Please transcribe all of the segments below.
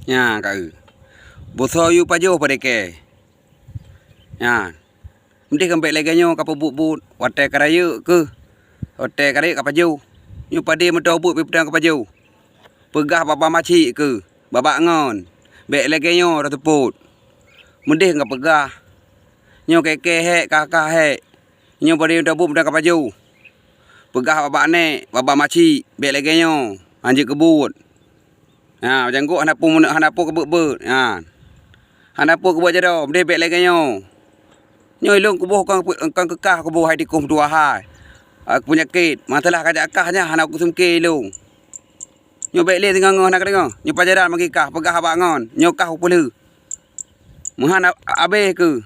Ya kau. Boso yu pajo pada ke. Ya. Mesti kembali lagi nyo kapal but wate karayu ke. Wate karayu kapal jauh. Nyo pada mentau but pedang kapal jauh. Pegah baba maci ke. Babak ngon. Bek lagi nyo dah teput. Mendih ngap pegah. Nyo keke hek kakak hek. Nyo pada mentau but pedang kapal jauh. Pegah babak nek, babak maci. Bek lagi nyo. Anjir kebut. Ha, macam gua hanapu kebut-but. Ha. Hanapu kebut je dah. Mendih bek lagi nyo. Nyo ilung kubuh kang kekah kubuh hai dikum dua hai. Aku penyakit. Masalah kajak akahnya hana aku semke ilung. Nyo bek le tengah nak dengar. Nyo pajaran bagi kah pegah abak ngon. Nyo kah upule. Muhan abe ke.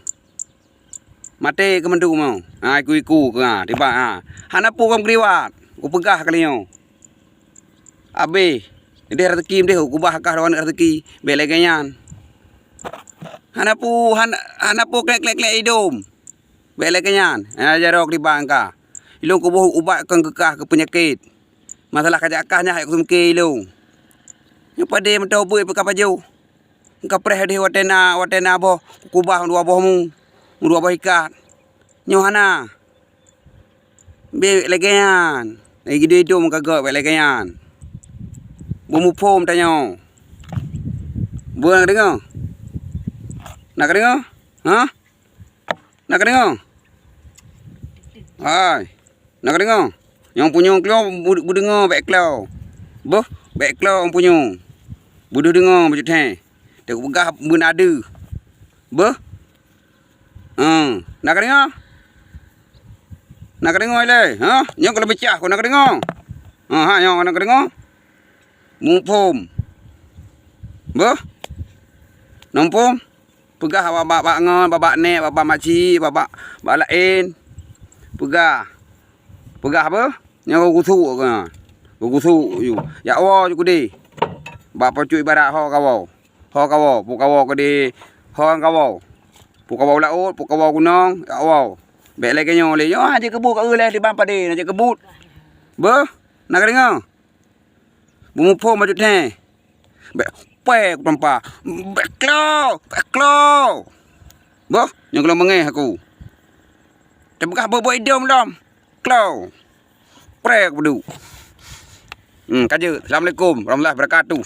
Mate ke mendu mau. Ha iku ke ha tiba ha. Hanapu kam kriwat. Ku pegah kali nyo. Abe. Dia rezeki mdeh ku bah kah lawan rezeki. Bek le ganyan. Hanapu klek-klek hidung. Bek le ganyan. Ha jarok di bangka. Ilung kubuh ubat kang kekah ke penyakit. Masalah kajak akahnya hai ku semke ilung. Nyo pade mentau buih pekah paju. Engka preh di watena boh kubah dua bohmu. Dua boh ikat. Nyo hana. Bek le ganyan. Lagi dia hidung kagak bek le ganyan. Bomu pom tanyo. Buang dengar. Nak dengar? Ha? Nak dengar? Hai. Nak dengar? Yang punya klau bu dengar bek klau. Boh, bek klau yang punya. Budu dengar macam teh. Dia pegah bun ada. Boh. Nak dengar? Nak dengar le? Ha? Nyong kalau pecah kau nak dengar? Ha, nyong nak dengar? Mumpum. Boh. Nampum. Pegah babak ngon, babak nek, babak makcik, babak lain. Pegah. Pegah apa? Nyawa kusuk ke. Kusuk you. Ya Allah ju kudi. Bak pocuk ibarat ho kawau. Ho kawau, pu kawau kedi. Ho kawau. Pu kawau laut, pu kawau gunung, ya Allah. Bek lagi nyo le. Yo aje kebut kat releh di bampa de, aje kebut. Beuh, nak dengar? Bumu pom maju teh. Bek pek tempa. Bek klau. Boh, yang kalau mengeh aku. Tebekah bobo hidung dom. Klau. Prek bedu. Kaje. Assalamualaikum warahmatullahi wabarakatuh.